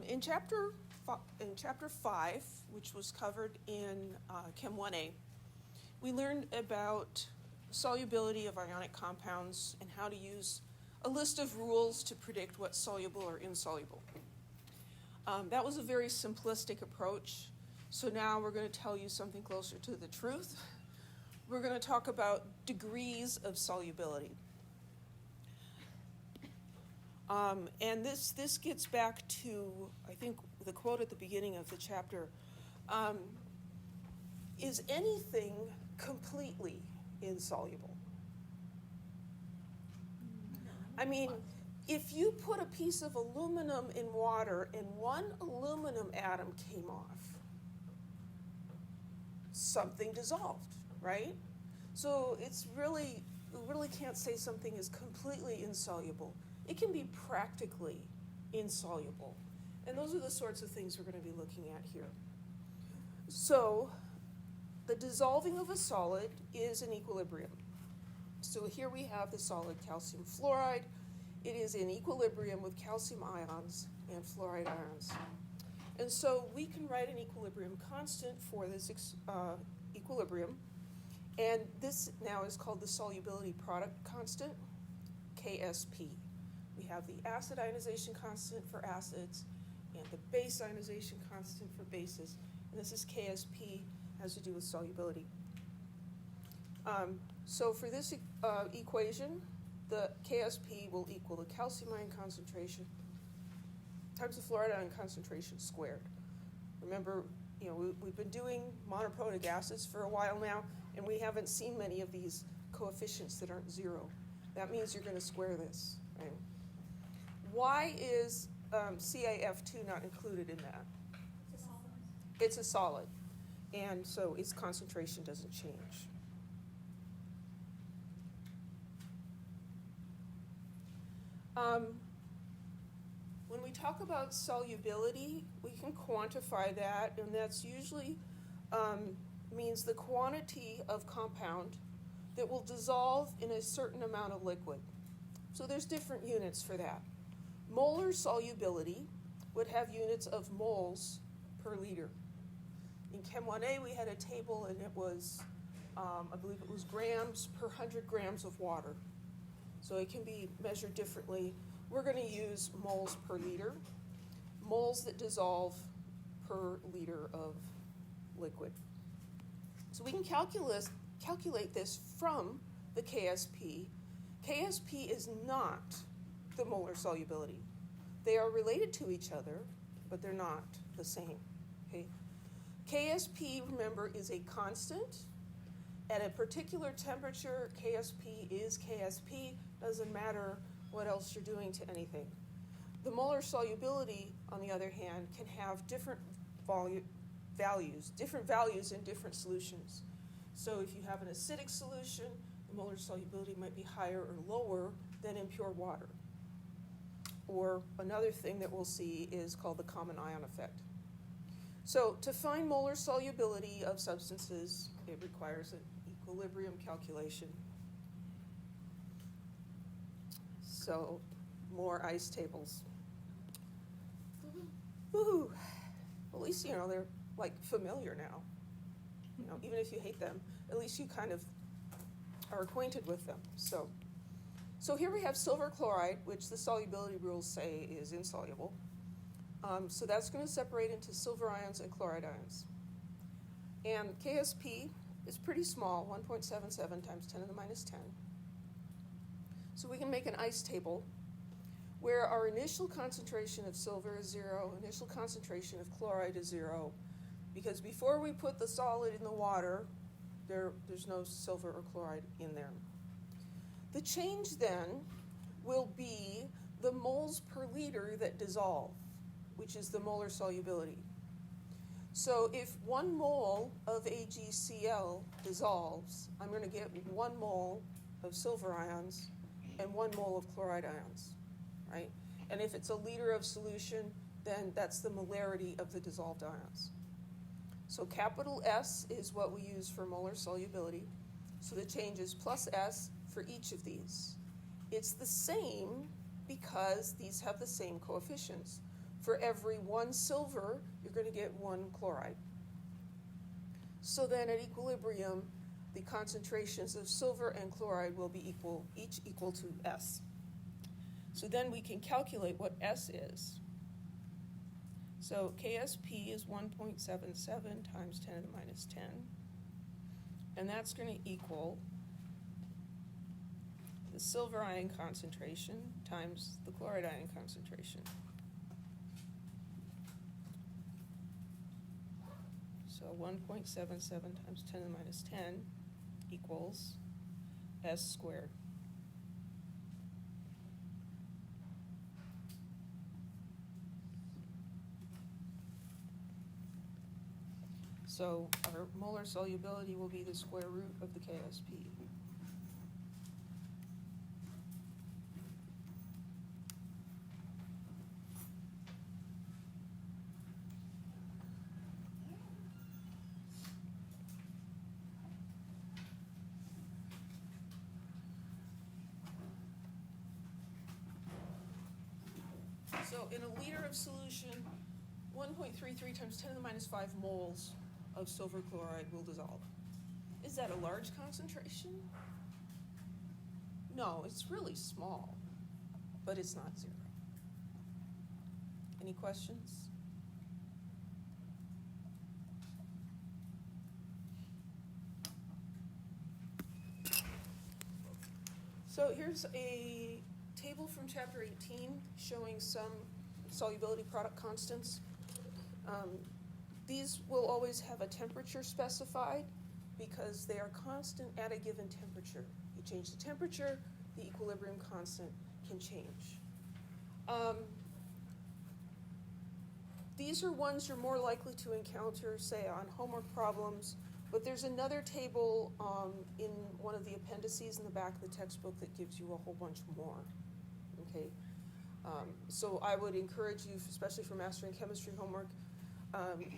In chapter 5, which was covered in Chem 1A, we learned about solubility of ionic compounds and how to use a list of rules to predict what's soluble or insoluble. That was a very simplistic approach, so now we're going to tell you something closer to the truth. We're going to talk about degrees of solubility. And this gets back to, I think, the quote at the beginning of the chapter. Is anything completely insoluble? I mean, if you put a piece of aluminum in water and one aluminum atom came off, something dissolved, right? So we really can't say something is completely insoluble. It can be practically insoluble. And those are the sorts of things we're going to be looking at here. So the dissolving of a solid is in equilibrium. So here we have the solid calcium fluoride. It is in equilibrium with calcium ions and fluoride ions. And so we can write an equilibrium constant for this equilibrium. And this now is called the solubility product constant, KSP. We have the acid ionization constant for acids and the base ionization constant for bases. And this is KSP, has to do with solubility. So for this equation, the KSP will equal the calcium ion concentration times the fluoride ion concentration squared. Remember, we've been doing monoprotic acids for a while now, and we haven't seen many of these coefficients that aren't zero. That means you're going to square this, right? Why is CaF2 not included in that? It's a solid. It's a solid, and so its concentration doesn't change. When we talk about solubility, we can quantify that, and that's usually means the quantity of compound that will dissolve in a certain amount of liquid. So there's different units for that. Molar solubility would have units of moles per liter. In Chem 1A, we had a table, and it was, I believe it was grams per 100 grams of water. So it can be measured differently. We're going to use moles per liter, moles that dissolve per liter of liquid. So we can calculate this from the KSP. KSP is not the molar solubility. They are related to each other, but they're not the same. Okay? KSP, remember, is a constant. At a particular temperature, KSP is KSP. Doesn't matter what else you're doing to anything. The molar solubility, on the other hand, can have different values in different solutions. So if you have an acidic solution, the molar solubility might be higher or lower than in pure water. Or another thing that we'll see is called the common ion effect. So to find molar solubility of substances, it requires an equilibrium calculation. So more ice tables. Woohoo! At least, they're like familiar now. Even if you hate them, at least you kind of are acquainted with them. So here we have silver chloride, which the solubility rules say is insoluble. So that's going to separate into silver ions and chloride ions. And KSP is pretty small, 1.77 times 10 to the minus 10. So we can make an ice table where our initial concentration of silver is 0, initial concentration of chloride is 0, because before we put the solid in the water, there's no silver or chloride in there. The change then will be the moles per liter that dissolve, which is the molar solubility. So if 1 mole of AgCl dissolves, I'm going to get 1 mole of silver ions and 1 mole of chloride ions, right? And if it's a liter of solution, then that's the molarity of the dissolved ions. So capital S is what we use for molar solubility. So the change is plus S for each of these. It's the same because these have the same coefficients. For every 1 silver, you're going to get 1 chloride. So then at equilibrium, the concentrations of silver and chloride will be each equal to S. So then we can calculate what S is. So KSP is 1.77 times 10 to the minus 10. And that's going to equal the silver ion concentration times the chloride ion concentration. So 1.77 times 10 to the minus 10 equals S squared. So our molar solubility will be the square root of the KSP. So in a liter of solution, 1.33 times 10 to the minus 5 moles of silver chloride will dissolve. Is that a large concentration? No, it's really small, but it's not 0. Any questions? So here's a table from chapter 18 showing some solubility product constants. These will always have a temperature specified because they are constant at a given temperature. You change the temperature, the equilibrium constant can change. These are ones you're more likely to encounter, say, on homework problems, but there's another table in one of the appendices in the back of the textbook that gives you a whole bunch more. Okay, so I would encourage you, especially for mastering chemistry homework,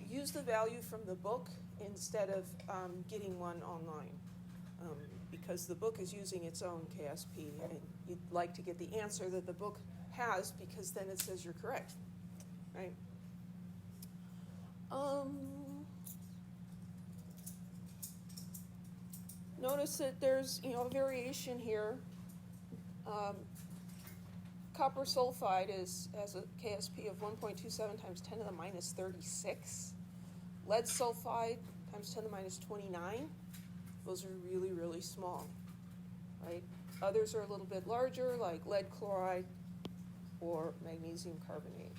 use the value from the book instead of getting one online, because the book is using its own KSP, and you'd like to get the answer that the book has because then it says you're correct, right? Notice that there's a variation here. Copper sulfide has a KSP of 1.27 times 10 to the minus 36. Lead sulfide times 10 to the minus 29. Those are really, really small, right? Others are a little bit larger, like lead chloride or magnesium carbonate.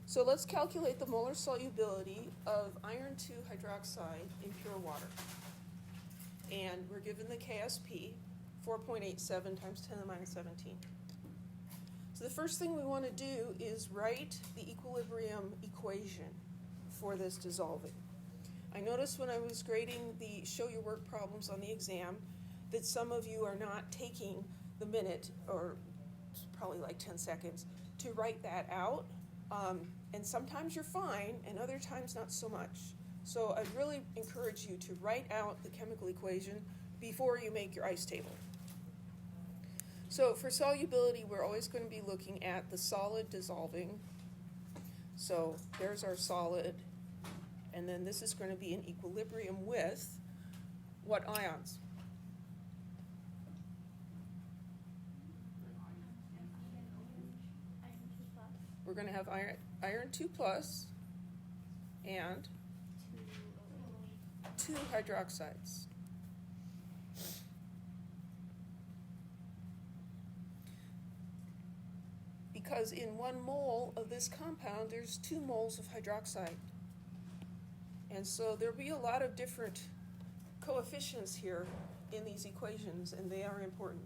So let's calculate the molar solubility of iron 2 hydroxide in pure water. And we're given the KSP, 4.87 times 10 to the minus 17. So the first thing we want to do is write the equilibrium equation for this dissolving. I noticed when I was grading the show your work problems on the exam that some of you are not taking the minute, or probably like 10 seconds, to write that out. And sometimes you're fine, and other times not so much. So I'd really encourage you to write out the chemical equation before you make your ice table. So for solubility, we're always going to be looking at the solid dissolving. So there's our solid, and then this is going to be in equilibrium with what ions? We're going to have iron 2 plus and 2 hydroxides. Because in 1 mole of this compound, there's 2 moles of hydroxide. And so there'll be a lot of different coefficients here in these equations, and they are important.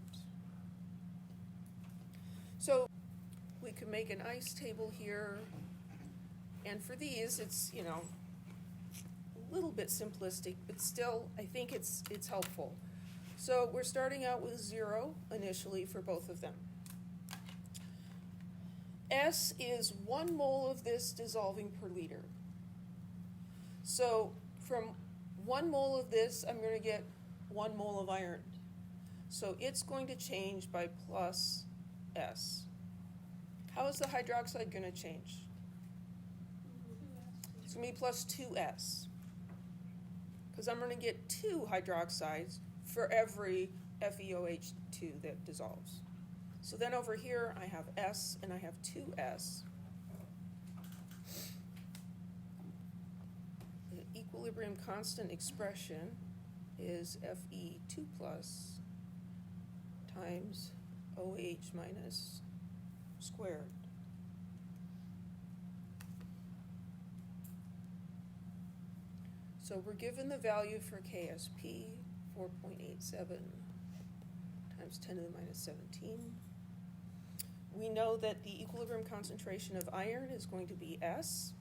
So we can make an ice table here, and for these, it's, a little bit simplistic, but still, I think it's helpful. So we're starting out with 0 initially for both of them. S is 1 mole of this dissolving per liter. So from 1 mole of this, I'm going to get 1 mole of iron. So it's going to change by plus S. How is the hydroxide going to change? It's going to be plus 2S. Because I'm going to get 2 hydroxides for every FeOH2 that dissolves. So then over here I have S and I have 2S. The equilibrium constant expression is Fe2 plus times OH minus squared. So we're given the value for KSP, 4.87 times 10 to the minus 17. We know that the equilibrium concentration of iron is going to be S,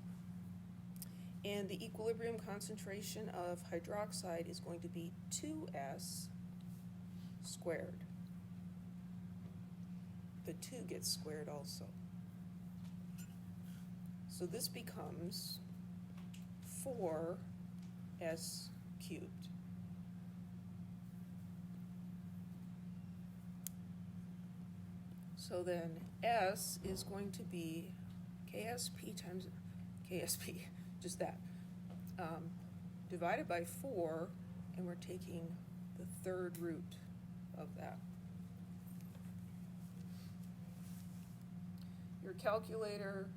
and the equilibrium concentration of hydroxide is going to be 2S squared. The 2 gets squared also. So this becomes 4S cubed. So then S is going to be KSP times KSP, just that, divided by 4, and we're taking the third root of that. Your calculator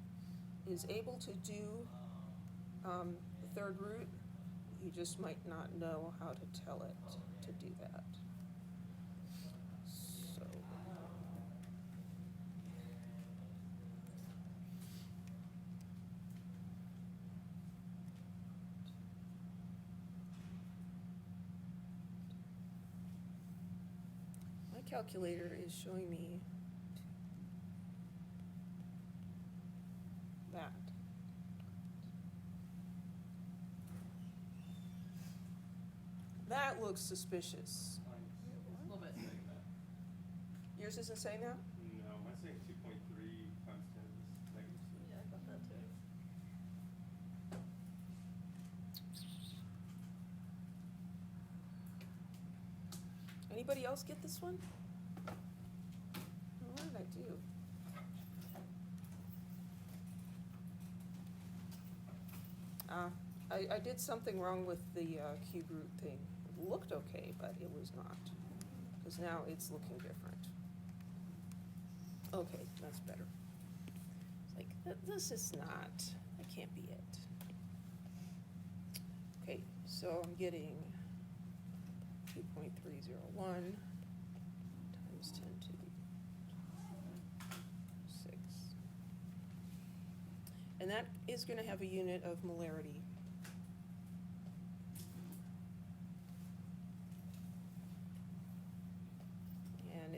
is able to do the third root. You just might not know how to tell it to do that. So my calculator is showing me that. That looks suspicious. A little bit. Yours isn't saying that? No, mine's saying 2.3 times 10 is negative 6. Yeah, I got that too. Anybody else get this one? What did I do? I did something wrong with the cube root thing. It looked okay, but it was not. Because now it's looking different. Okay, that's better. It's like, this is not, that can't be it. Okay, so I'm getting 2.301 times 10 to the 6. And that is going to have a unit of molarity. And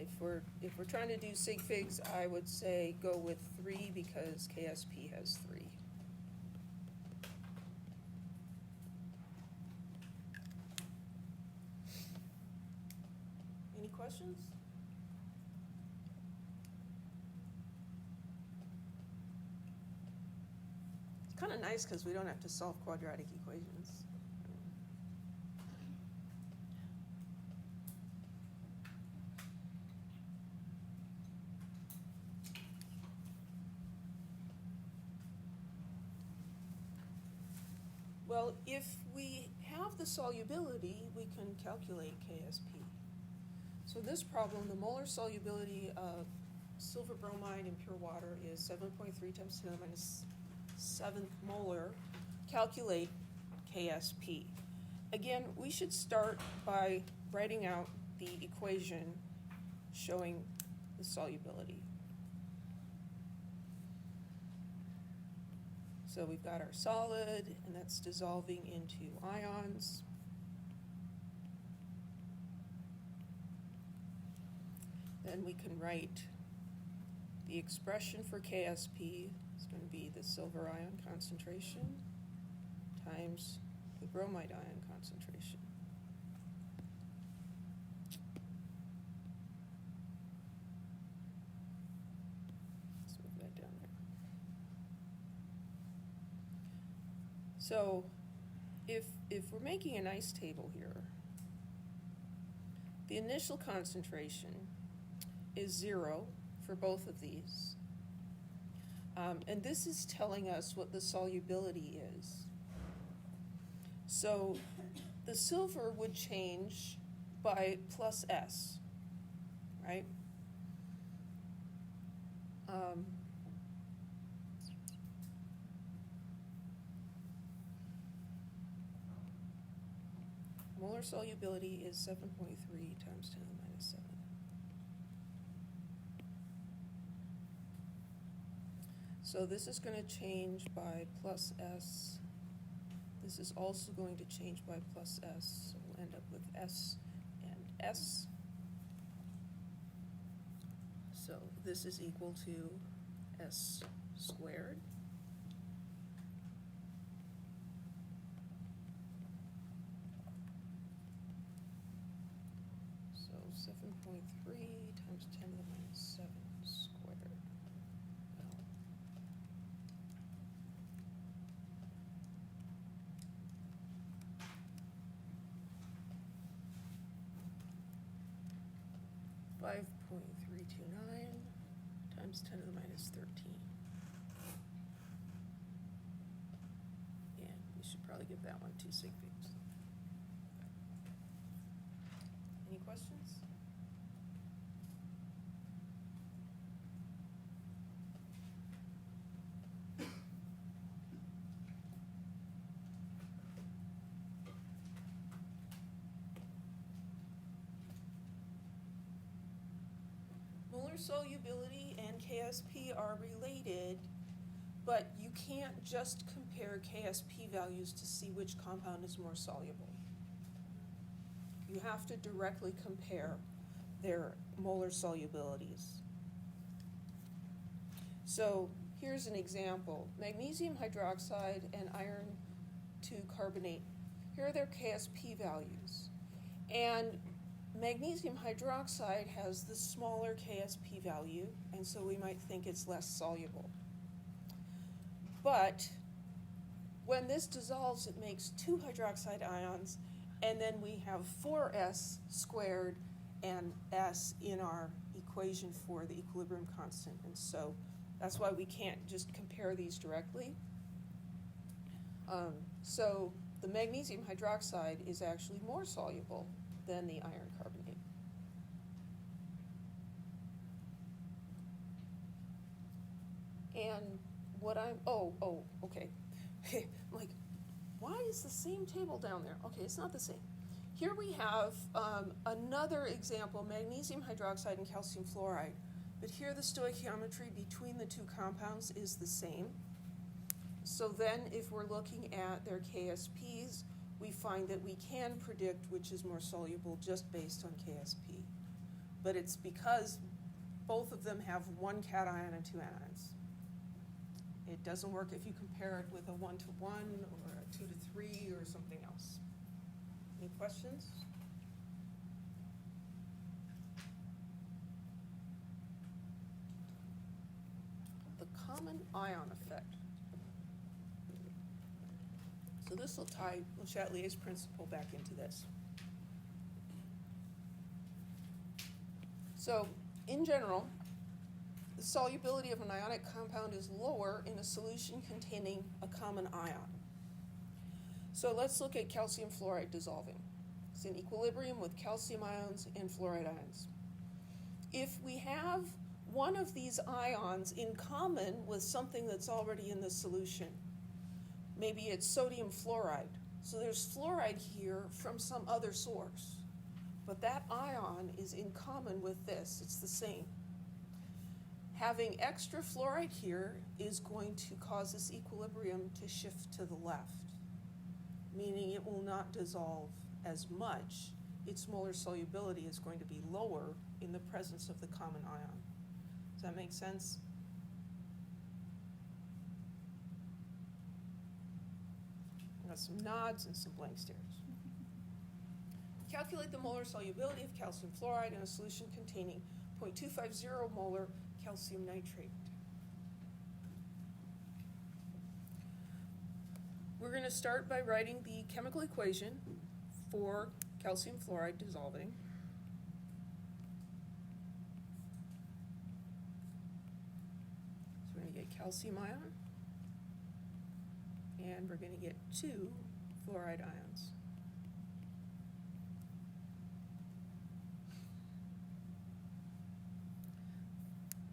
if we're trying to do sig figs, I would say go with 3 because KSP has 3. Any questions? It's kind of nice because we don't have to solve quadratic equations. Well, if we have the solubility, we can calculate KSP. So this problem, the molar solubility of silver bromide in pure water is 7.3 times 10 to the minus 7th molar. Calculate KSP. Again, we should start by writing out the equation showing the solubility. So we've got our solid, and that's dissolving into ions. Then we can write the expression for KSP. It's going to be the silver ion concentration times the bromide ion concentration. Let's move that down there. So if we're making an ice table here, The initial concentration is 0 for both of these. And this is telling us what the solubility is. So the silver would change by plus S, right? Molar solubility is 7.3 times 10 to the minus 7. So this is going to change by plus S. This is also going to change by plus S. So we'll end up with S and S. So this is equal to S squared. So 7.3 times 10 to the minus 7 squared. Well, 5.329 times 10 to the minus 13. And we should probably give that one 2 sig figs. Any questions? Molar solubility and KSP are related, but you can't just compare KSP values to see which compound is more soluble. You have to directly compare their molar solubilities. So here's an example. Magnesium hydroxide and iron 2 carbonate. Here are their KSP values. And magnesium hydroxide has the smaller KSP value, and so we might think it's less soluble. But when this dissolves, it makes 2 hydroxide ions, and then we have 4s squared and s in our equation for the equilibrium constant. And so that's why we can't just compare these directly. So the magnesium hydroxide is actually more soluble than the iron carbonate. And what okay. Like, why is the same table down there? Okay, it's not the same. Here we have another example, magnesium hydroxide and calcium fluoride. But here the stoichiometry between the two compounds is the same. So then if we're looking at their KSPs, we find that we can predict which is more soluble just based on KSP. But it's because both of them have 1 cation and 2 anions. It doesn't work if you compare it with a 1-to-1 or a 2-to-3 or something else. Any questions? The common ion effect. So this will tie Le Chatelier's principle back into this. So, in general, the solubility of an ionic compound is lower in a solution containing a common ion. So let's look at calcium fluoride dissolving. It's in equilibrium with calcium ions and fluoride ions. If we have one of these ions in common with something that's already in the solution, maybe it's sodium fluoride. So there's fluoride here from some other source. But that ion is in common with this. It's the same. Having extra fluoride here is going to cause this equilibrium to shift to the left, meaning it will not dissolve as much. Its molar solubility is going to be lower in the presence of the common ion. Does that make sense? I've got some nods and some blank stares. Calculate the molar solubility of calcium fluoride in a solution containing 0.250 molar calcium nitrate. We're going to start by writing the chemical equation for calcium fluoride dissolving. get calcium ion, and we're going to get 2 fluoride ions.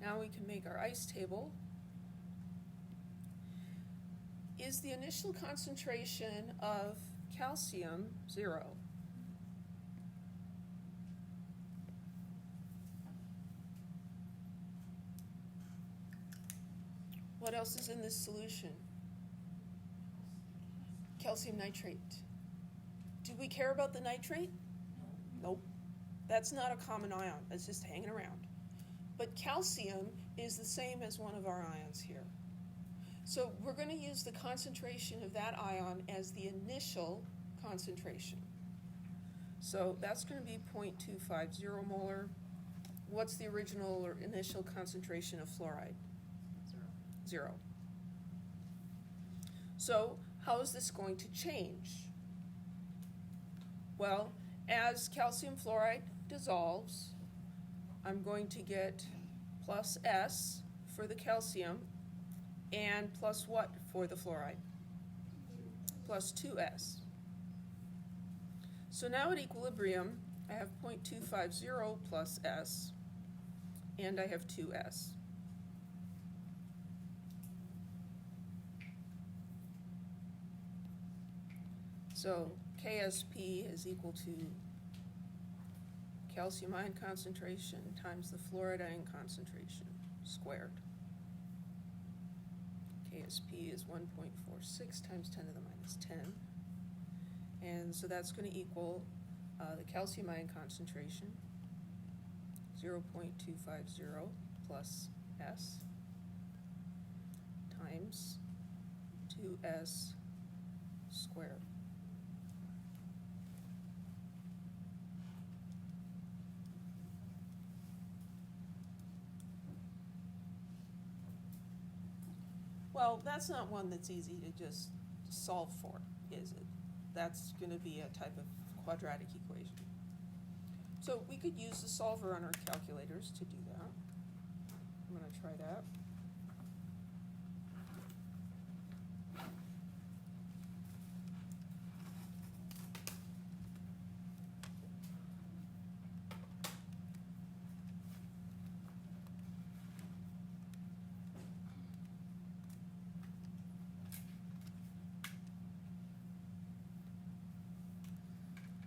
Now we can make our ice table. Is the initial concentration of calcium 0? What else is in this solution? Calcium nitrate. Do we care about the nitrate? Nope. That's not a common ion. It's just hanging around. But calcium is the same as one of our ions here. So we're going to use the concentration of that ion as the initial concentration. So that's going to be 0.250 molar. What's the original or initial concentration of fluoride? 0. So how is this going to change? Well, as calcium fluoride dissolves, I'm going to get plus S for the calcium and plus what for the fluoride? Plus 2S. So now at equilibrium, I have 0.250 plus S, and I have 2S. So KSP is equal to calcium ion concentration times the fluoride ion concentration squared. KSP is 1.46 times 10 to the minus 10. And so that's going to equal the calcium ion concentration, 0.250 plus S times 2S squared. Well, that's not one that's easy to just solve for, is it? That's going to be a type of quadratic equation. So we could use the solver on our calculators to do that. I'm going to try that.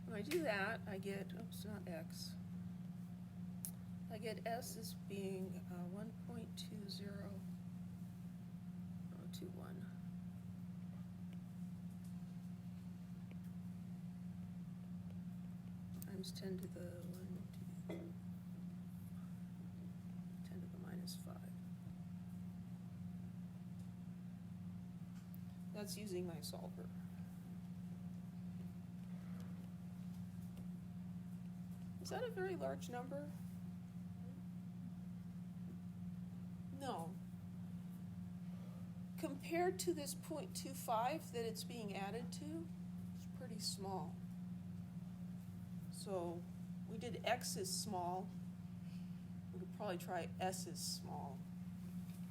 When I do that, I get, oops, not X. I get S as being 1.2021 times 10 to the 10 to the minus 5. That's using my solver. Is that a very large number? No. Compared to this 0.25 that it's being added to, it's pretty small. So we did X is small. We could probably try S is small,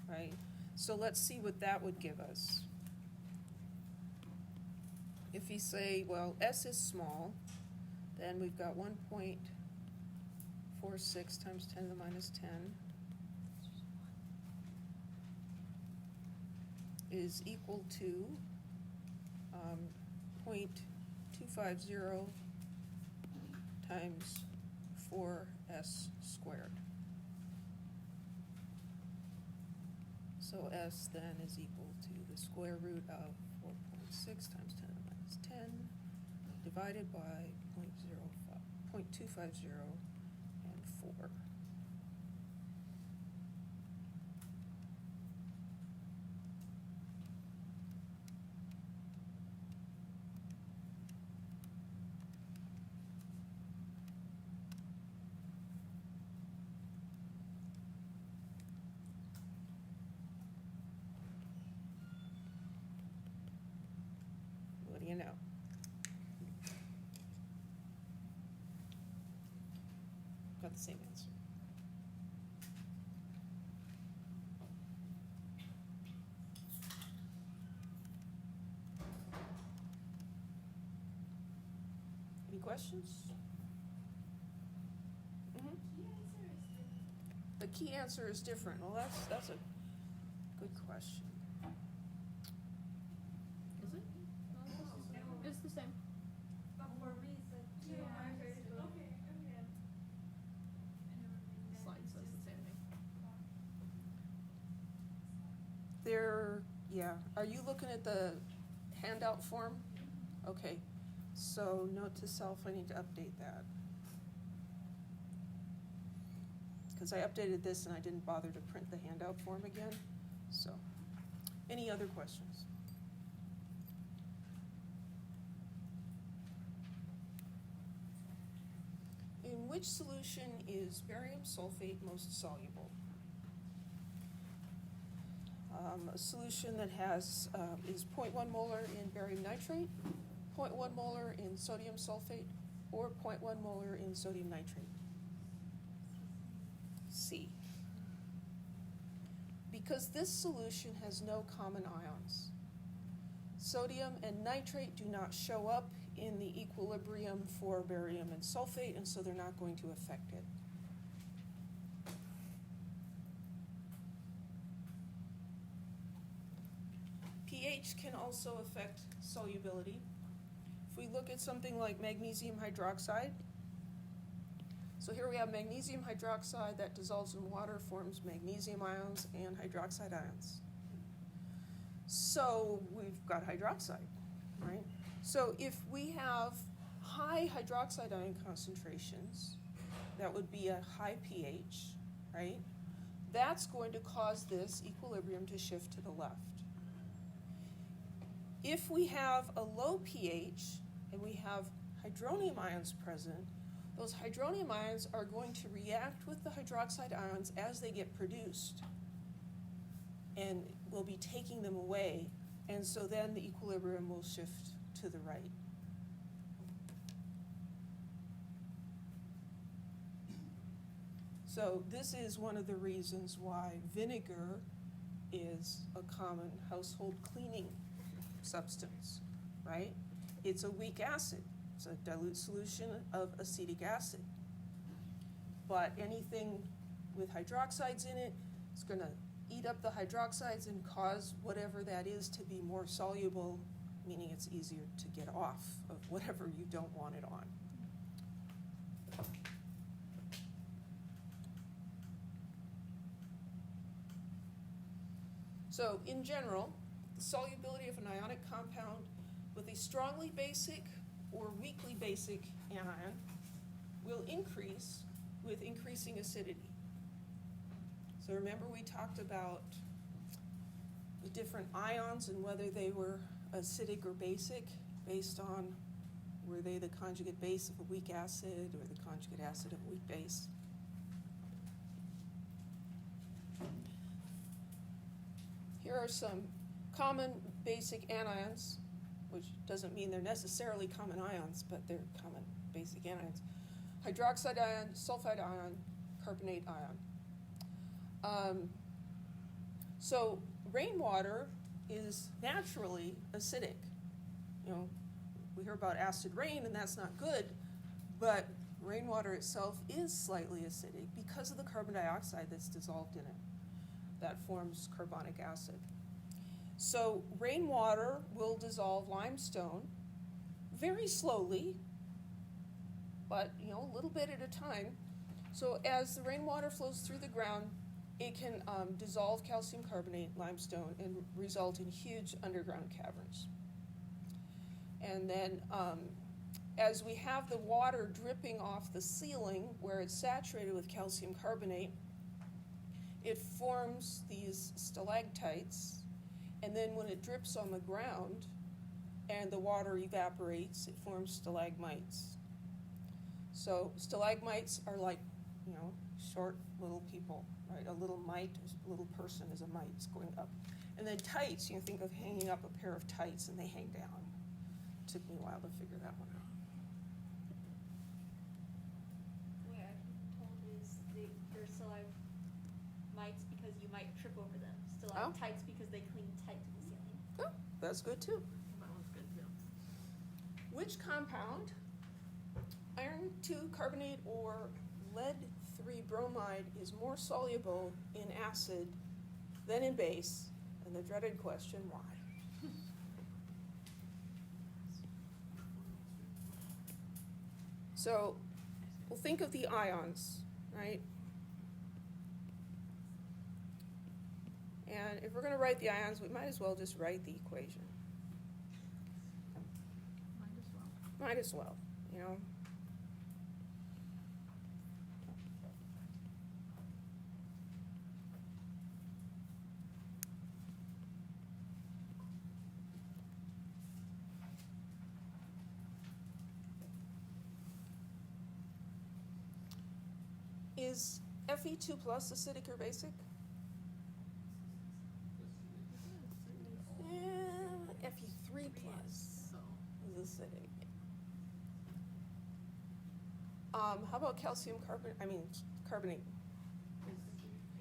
right? So let's see what that would give us. If you say, well, S is small, then we've got 1.46 times 10 to the minus 10 is equal to 0.250 times 4s squared. So s then is equal to the square root of 4.6 times 10 to the minus 10 divided by 0.250 and 4. What do you know? Got the same answer. questions? Mhm. The key answer is different. Well, that's a good question. Is it? No, it's the same. The slide says the same thing. Yeah. Are you looking at the handout form? Okay. So note to self, I need to update that. Because I updated this and I didn't bother to print the handout form again. So, any other questions? In which solution is barium sulfate most soluble? A solution that has is 0.1 molar in barium nitrate, 0.1 molar in sodium sulfate, or 0.1 molar in sodium nitrate. C. Because this solution has no common ions, sodium and nitrate do not show up in the equilibrium for barium and sulfate, and so they're not going to affect it. pH can also affect solubility. If we look at something like magnesium hydroxide, so here we have magnesium hydroxide that dissolves in water, forms magnesium ions and hydroxide ions. So we've got hydroxide, right? So if we have high hydroxide ion concentrations, that would be a high pH, right? That's going to cause this equilibrium to shift to the left. If we have a low pH and we have hydronium ions present, those hydronium ions are going to react with the hydroxide ions as they get produced, and we'll be taking them away, and so then the equilibrium will shift to the right. So this is one of the reasons why vinegar is a common household cleaning substance, right? It's a weak acid. It's a dilute solution of acetic acid. But anything with hydroxides in it is going to eat up the hydroxides and cause whatever that is to be more soluble, meaning it's easier to get off of whatever you don't want it on. So in general, the solubility of an ionic compound with a strongly basic or weakly basic anion will increase with increasing acidity. So remember we talked about the different ions and whether they were acidic or basic based on were they the conjugate base of a weak acid or the conjugate acid of a weak base. Here are some common basic anions, which doesn't mean they're necessarily common ions, but they're common basic anions. Hydroxide ion, sulfide ion, carbonate ion. So rainwater is naturally acidic. You know, we hear about acid rain, and that's not good, but rainwater itself is slightly acidic because of the carbon dioxide that's dissolved in it. That forms carbonic acid. So rainwater will dissolve limestone very slowly, but a little bit at a time. So as the rainwater flows through the ground, it can dissolve calcium carbonate, limestone, and result in huge underground caverns. And then as we have the water dripping off the ceiling where it's saturated with calcium carbonate, it forms these stalactites, and then when it drips on the ground and the water evaporates, it forms stalagmites. So stalagmites are like, short little people, right? A little mite, a little person is a mite, it's going up. And then tights, think of hanging up a pair of tights and they hang down. It took me a while to figure that one out. The way I've been told is they're stalagmites because you might trip over them. Stalactites because they cling tight to the ceiling. Oh, that's good too. That one's good too. Which compound iron 2 carbonate or lead 3 bromide is more soluble in acid than in base, and the dreaded question, why? So we'll think of the ions, right? And if we're going to write the ions, we might as well just write the equation. Might as well. Might as well, you know. Is Fe2 plus acidic or basic? Yeah, Fe3 plus So, is acidic. How about calcium carbonate?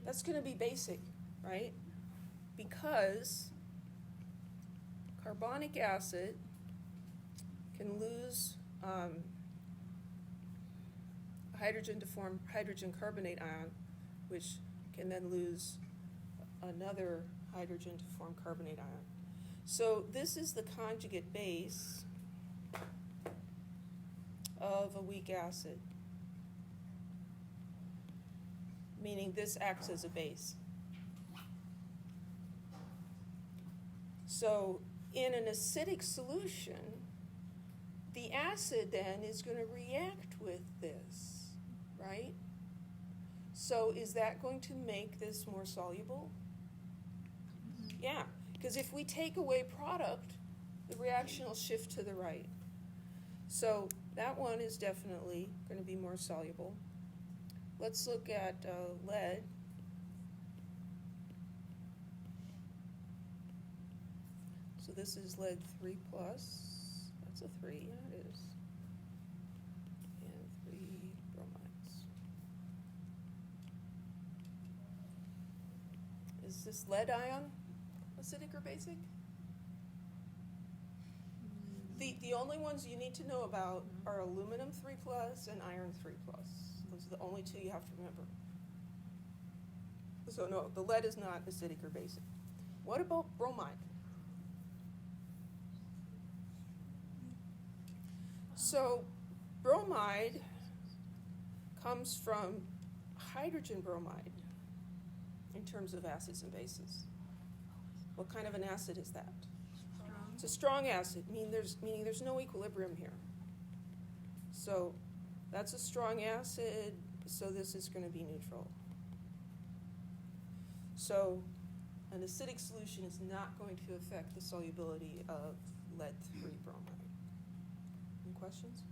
That's going to be basic, right? Because carbonic acid can lose hydrogen to form hydrogen carbonate ion, which can then lose another hydrogen to form carbonate ion. So this is the conjugate base of a weak acid, meaning this acts as a base. So in an acidic solution, the acid then is going to react with this, right? So is that going to make this more soluble? Yeah, because if we take away product, the reaction will shift to the right. So that one is definitely going to be more soluble. Let's look at lead. So this is lead 3 plus. That's a 3, yeah, it is. And 3 bromides. Is this lead ion acidic or basic? The only ones you need to know about are aluminum 3 plus and iron 3 plus. Those are the only two you have to remember. So no, the lead is not acidic or basic. What about bromide? So bromide comes from hydrogen bromide in terms of acids and bases. What kind of an acid is that? strong. It's a strong acid, meaning there's no equilibrium here. So that's a strong acid, so this is going to be neutral. So an acidic solution is not going to affect the solubility of lead 3 bromide. Any questions?